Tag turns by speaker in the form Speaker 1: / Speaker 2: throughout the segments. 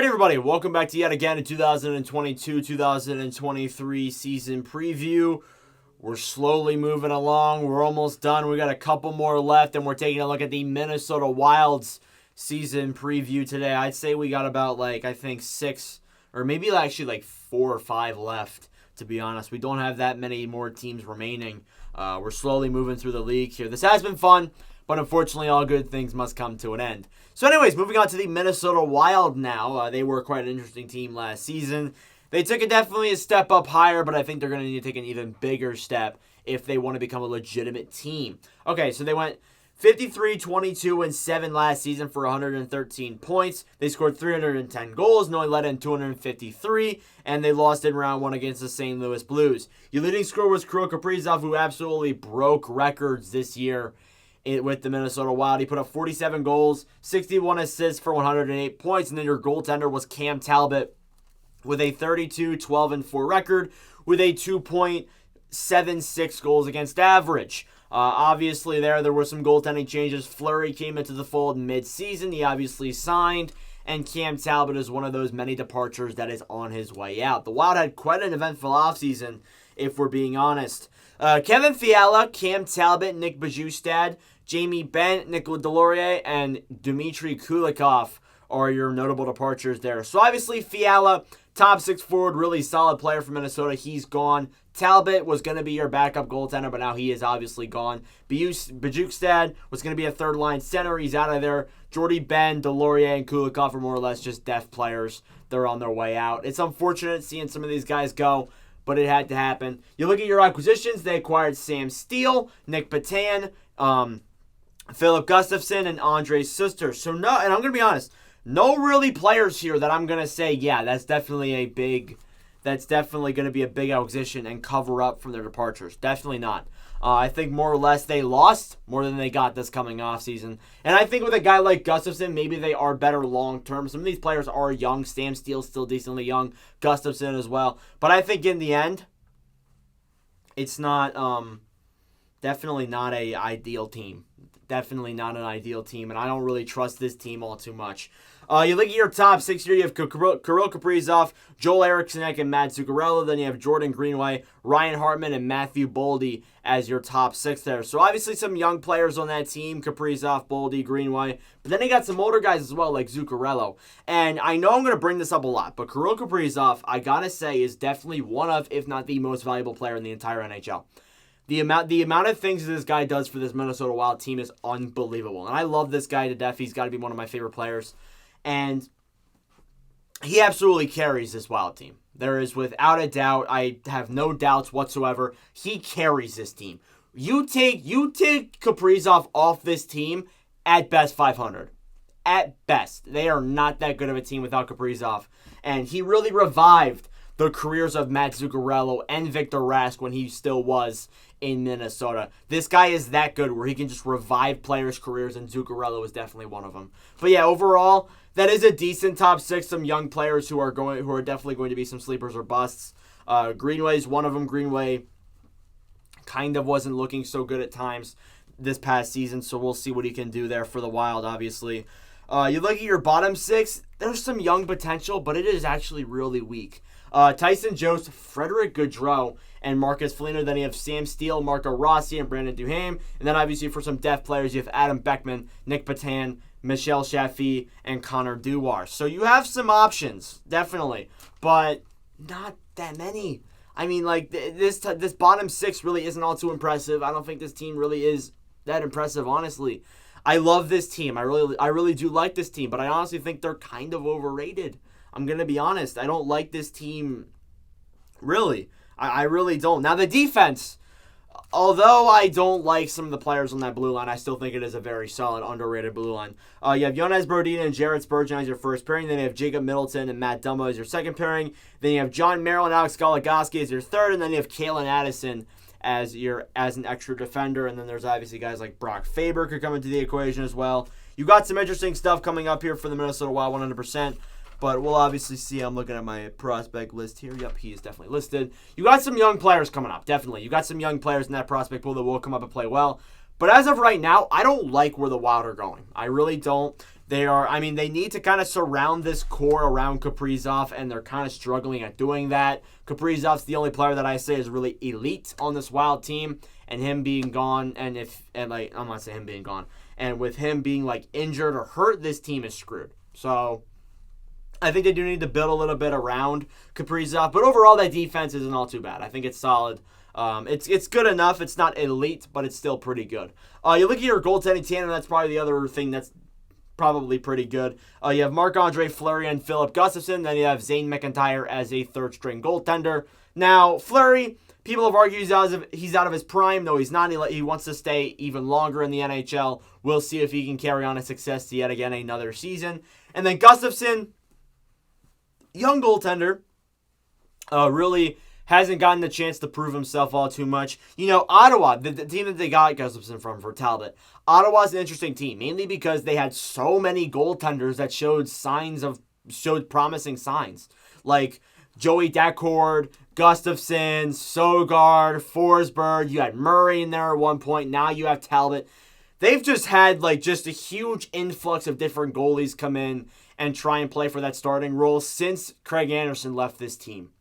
Speaker 1: Alright, everybody, welcome back to yet again a 2022-2023 season preview. We're slowly moving along. We're almost done. We got a couple more left, and we're taking a look at the Minnesota Wild's season preview today. I'd say we got about, I think 6, or maybe actually 4 or 5 left, to be honest. We don't have that many more teams remaining. We're slowly moving through the league here. This has been fun, but unfortunately, all good things must come to an end. So anyways, moving on to the Minnesota Wild now. They were quite an interesting team last season. They took definitely a step up higher, but I think they're going to need to take an even bigger step if they want to become a legitimate team. Okay, so they went 53, 22, and 7 last season for 113 points. They scored 310 goals and only let in 253, and they lost in round 1 against the St. Louis Blues. Your leading scorer was Kirill Kaprizov, who absolutely broke records this year with the Minnesota Wild. He put up 47 goals, 61 assists for 108 points, and then your goaltender was Cam Talbot with a 32, 12, and 4 record with a 2.76 goals against average. Obviously, there were some goaltending changes. Fleury came into the fold mid-season. He obviously signed, and Cam Talbot is one of those many departures that is on his way out. The Wild had quite an eventful offseason, if we're being honest. Kevin Fiala, Cam Talbot, Nick Bjugstad, Jamie Benn, Nicolas Deslauriers, and Dmitry Kulikov are your notable departures there. So obviously Fiala, top 6 forward, really solid player for Minnesota. He's gone. Talbot was going to be your backup goaltender, but now he is obviously gone. Bjugstad was going to be a third-line center. He's out of there. Jordy Benn, Deslauriers, and Kulikov are more or less just depth players. They're on their way out. It's unfortunate seeing some of these guys go, but it had to happen. You look at your acquisitions, they acquired Sam Steele, Nick Patan, Philip Gustafson, and Andre Suster. So no, and I'm going to be honest, no really players here that I'm going to say, yeah, that's definitely going to be a big acquisition and cover up from their departures. Definitely not. I think more or less they lost more than they got this coming offseason. And I think with a guy like Gustafson, maybe they are better long-term. Some of these players are young. Sam Steele's still decently young. Gustafson as well. But I think in the end, it's not, definitely not an ideal team. Definitely not an ideal team, and I don't really trust this team all too much. You look at your top 6 here. You have Kirill Kaprizov, Joel Eriksson, and Matt Zuccarello. Then you have Jordan Greenway, Ryan Hartman, and Matthew Boldy as your top 6 there. So obviously some young players on that team, Kaprizov, Boldy, Greenway. But then they got some older guys as well, like Zuccarello. And I know I'm going to bring this up a lot, but Kirill Kaprizov, I got to say, is definitely one of, if not the most valuable player in the entire NHL. The amount of things this guy does for this Minnesota Wild team is unbelievable. And I love this guy to death. He's got to be one of my favorite players. And he absolutely carries this Wild team. There is, without a doubt, I have no doubts whatsoever, he carries this team. You take Kaprizov off this team, at best 500. At best. They are not that good of a team without Kaprizov. And he really revived the careers of Matt Zuccarello and Victor Rask when he still was in Minnesota. This guy is that good where he can just revive players' careers, and Zuccarello is definitely one of them. But yeah, overall, that is a decent top 6. Some young players who are definitely going to be some sleepers or busts. Greenway's one of them. Greenway kind of wasn't looking so good at times this past season, so we'll see what he can do there for the Wild, obviously. You look at your bottom 6, there's some young potential, but it is actually really weak. Tyson Jost, Frederick Gaudreau, and Marcus Foligno. Then you have Sam Steele, Marco Rossi, and Brandon Duhaime. And then obviously for some depth players, you have Adam Beckman, Nick Patan, Michel Chaffee, and Connor Duar. So you have some options, definitely, but not that many. I mean, this bottom 6 really isn't all too impressive. I don't think this team really is that impressive, honestly. I love this team. I really do like this team, but I honestly think they're kind of overrated. I'm going to be honest. I don't like this team, really. I really don't. Now, the defense, although I don't like some of the players on that blue line, I still think it is a very solid, underrated blue line. You have Jonas Brodin and Jared Spurgeon as your first pairing. Then you have Jacob Middleton and Matt Dumba as your second pairing. Then you have John Merrill and Alex Goligoski as your third. And then you have Kalen Addison as an extra defender. And then there's obviously guys like Brock Faber could come into the equation as well. You got some interesting stuff coming up here for the Minnesota Wild 100%. But we'll obviously see. I'm looking at my prospect list here. Yep, he is definitely listed. You got some young players coming up, definitely. You got some young players in that prospect pool that will come up and play well. But as of right now, I don't like where the Wild are going. I really don't. They need to kind of surround this core around Kaprizov, and they're kind of struggling at doing that. Kaprizov's the only player that I say is really elite on this Wild team, and him being gone, I'm not saying him being gone, and with him being like injured or hurt, this team is screwed. So I think they do need to build a little bit around Kaprizov, but overall that defense isn't all too bad. I think it's solid. It's good enough. It's not elite, but it's still pretty good. You look at your goaltending tandem, that's probably the other thing that's probably pretty good. You have Marc-Andre Fleury and Philip Gustafson. Then you have Zane McIntyre as a third-string goaltender. Now, Fleury, people have argued he's out of his prime. No, he's not. He wants to stay even longer in the NHL. We'll see if he can carry on his success yet again another season. And then Gustafson, young goaltender, really hasn't gotten the chance to prove himself all too much. Ottawa, the team that they got Gustafson from for Talbot, Ottawa's an interesting team, mainly because they had so many goaltenders that showed promising signs. Like Joey Daccord, Gustafson, Sogard, Forsberg. You had Murray in there at one point. Now you have Talbot. They've just had just a huge influx of different goalies come in and try and play for that starting role since Craig Anderson left this team.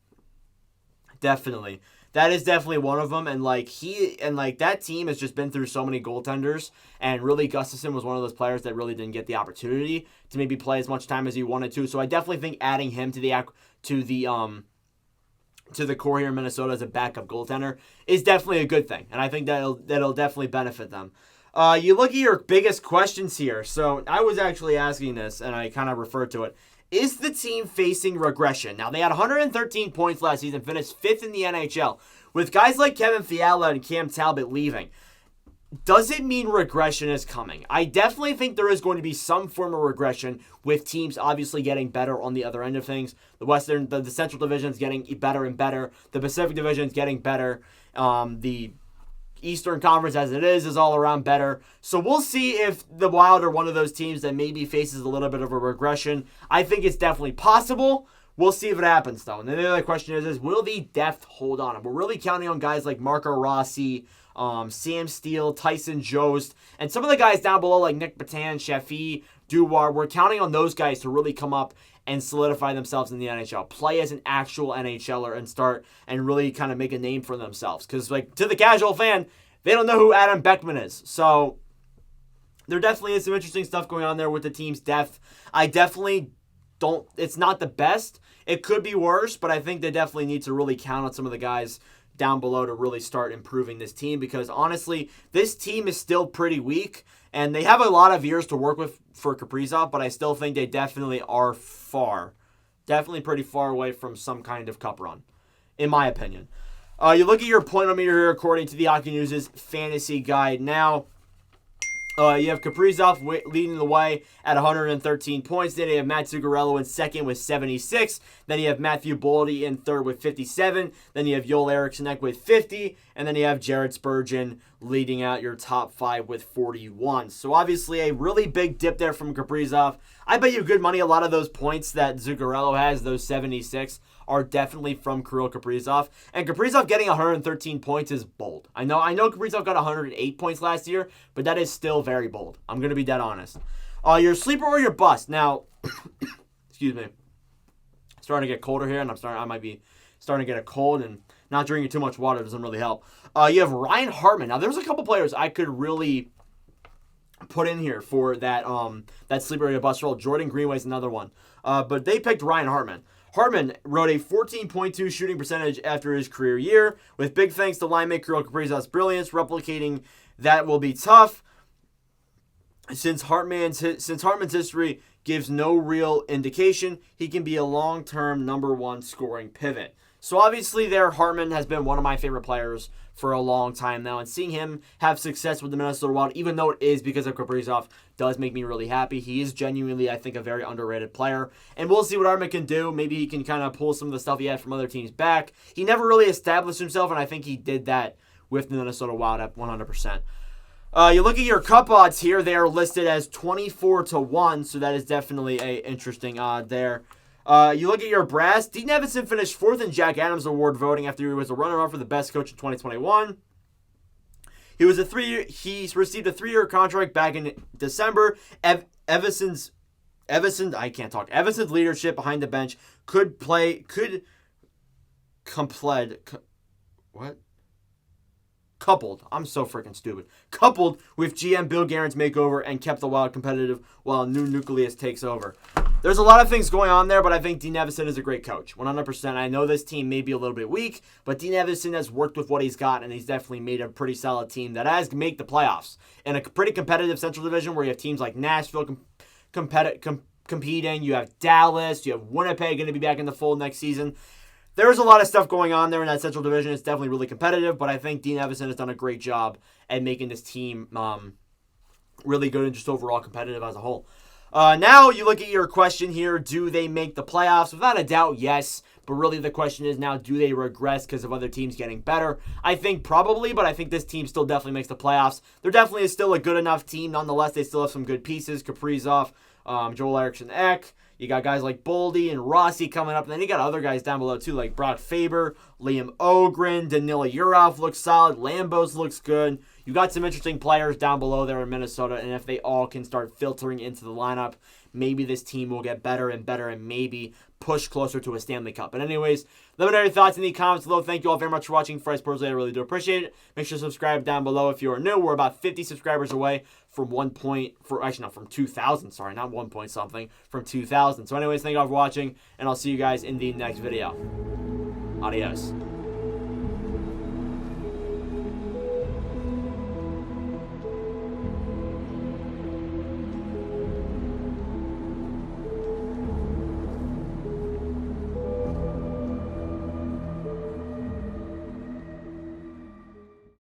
Speaker 1: Definitely. That is definitely one of them. And that team has just been through so many goaltenders. And really, Gustafson was one of those players that really didn't get the opportunity to maybe play as much time as he wanted to. So I definitely think adding him to the core here in Minnesota as a backup goaltender is definitely a good thing. And I think that'll definitely benefit them. You look at your biggest questions here. So I was actually asking this, and I kind of referred to it. Is the team facing regression? Now, they had 113 points last season, finished 5th in the NHL. With guys like Kevin Fiala and Cam Talbot leaving, does it mean regression is coming? I definitely think there is going to be some form of regression, with teams obviously getting better on the other end of things. The Central Division is getting better and better. The Pacific Division is getting better. The Eastern Conference as it is all around better. So we'll see if the Wild are one of those teams that maybe faces a little bit of a regression. I think it's definitely possible. We'll see if it happens, though. And then the other question is will the depth hold on? And we're really counting on guys like Marco Rossi, Sam Steele, Tyson Jost, and some of the guys down below like Nick Patan, Shafee, Duwar. We're counting on those guys to really come up and solidify themselves in the NHL. Play as an actual NHLer and start and really kind of make a name for themselves. Because, to the casual fan, they don't know who Adam Beckman is. So, there definitely is some interesting stuff going on there with the team's depth. I definitely don't... It's not the best. It could be worse, but I think they definitely need to really count on some of the guys down below to really start improving this team. Because, honestly, this team is still pretty weak. And they have a lot of years to work with for Kaprizov, but I still think they definitely are definitely pretty far away from some kind of cup run, in my opinion. You look at your point meter here according to the Hockey News' fantasy guide. Now, you have Kaprizov leading the way at 113 points. Then you have Matt Zuccarello in second with 76. Then you have Matthew Boldy in third with 57. Then you have Joel Eriksson with 50. And then you have Jared Spurgeon leading out your top 5 with 41. So obviously a really big dip there from Kaprizov. I bet you good money a lot of those points that Zuccarello has, those 76, are definitely from Kirill Kaprizov. And Kaprizov getting 113 points is bold. I know Kaprizov got 108 points last year, but that is still very bold. I'm going to be dead honest. Your sleeper or your bust. Now, excuse me. Starting to get colder here, and I might be starting to get a cold, and not drinking too much water doesn't really help. You have Ryan Hartman. Now, there's a couple players I could really put in here for that sleeper or your bust role. Jordan Greenway's another one. But they picked Ryan Hartman. Hartman wrote a 14.2 shooting percentage after his career year. With big thanks to line mate Kirill Kaprizov's brilliance, replicating that will be tough. Since Hartman's history gives no real indication, he can be a long-term number one scoring pivot. So obviously Hartman has been one of my favorite players for a long time now, and seeing him have success with the Minnesota Wild, even though it is because of Kaprizov, does make me really happy. He is genuinely, I think, a very underrated player, and we'll see what Hartman can do. Maybe he can kind of pull some of the stuff he had from other teams back. He never really established himself, and I think he did that with the Minnesota Wild at 100%. You look at your cup odds here. They are listed as 24-1, so that is definitely a interesting odd there. You look at your brass. Dean Evason finished 4th in Jack Adams Award voting after he was a runner-up for the best coach in 2021. He received a 3-year contract back in December. Evanson's leadership behind the bench could coupled, I'm so freaking stupid, coupled with GM Bill Guerin's makeover and kept the Wild competitive while a new nucleus takes over. There's a lot of things going on there, but I think Dean Evason is a great coach, 100%. I know this team may be a little bit weak, but Dean Evason has worked with what he's got, and he's definitely made a pretty solid team that has to make the playoffs. In a pretty competitive Central Division where you have teams like Nashville competing, you have Dallas, you have Winnipeg going to be back in the fold next season. There's a lot of stuff going on there in that Central Division. It's definitely really competitive, but I think Dean Evason has done a great job at making this team really good and just overall competitive as a whole. Now you look at your question here, do they make the playoffs? Without a doubt, yes. But really the question is now, do they regress because of other teams getting better? I think probably, but I think this team still definitely makes the playoffs. There definitely is still a good enough team. Nonetheless, they still have some good pieces. Kaprizov, Joel Eriksson-Ek. You got guys like Boldy and Rossi coming up. And then you got other guys down below too, like Brock Faber, Liam Ogren, Danila Yurov looks solid. Lambos looks good. You got some interesting players down below there in Minnesota. And if they all can start filtering into the lineup, maybe this team will get better and better and maybe push closer to a Stanley Cup. But anyways, let me know your thoughts in the comments below. Thank you all very much for watching. For us personally, I really do appreciate it. Make sure to subscribe down below if you are new. We're about 50 subscribers away from from 2,000. Sorry, not 1 point something, from 2,000. So anyways, thank you all for watching, and I'll see you guys in the next video. Adios.